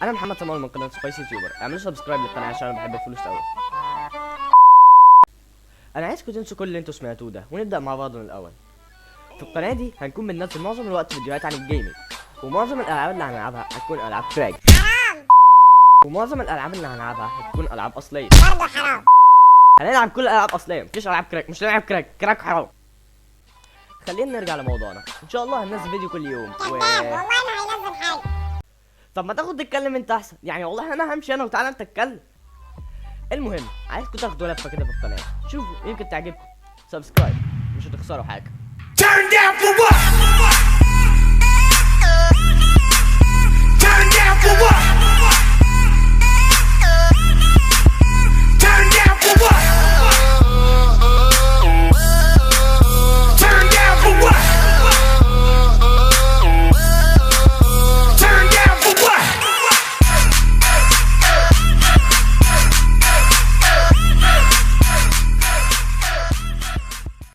انا محمد سمال من قناه سبايسي يوتيوبر. اعملوا سبسكرايب للقناه عشان انا بحب الفلوس قوي. انا عايزكم تنسوا كل اللي انتوا سمعتوه ده ونبدا مع بعض من الاول. في القناه دي هنكون بننزل معظم الوقت فيديوهات عن الجيمنج، ومعظم الالعاب اللي هنلعبها هتكون العاب كراك، ومعظم الالعاب اللي هنلعبها هتكون العاب اصليه. برضه حرام. هنلعب كل الالعاب اصليه، مفيش العاب كراك. مش هنلعب كراك، كراك حرام. خلينا نرجع لموضوعنا. ان شاء الله هننزل فيديو كل يوم كذاب والله ما هينزل حاجه. طب ما تاخد تتكلم انت احسن، يعني والله انا همشي انا وتعالى انت اتكلم. المهم عايزكم تاخدوا لفه كده في القناه، شوفوا يمكن تعجبكم. سبسكرايب، مش هتخسروا حاجه. Turn down for what?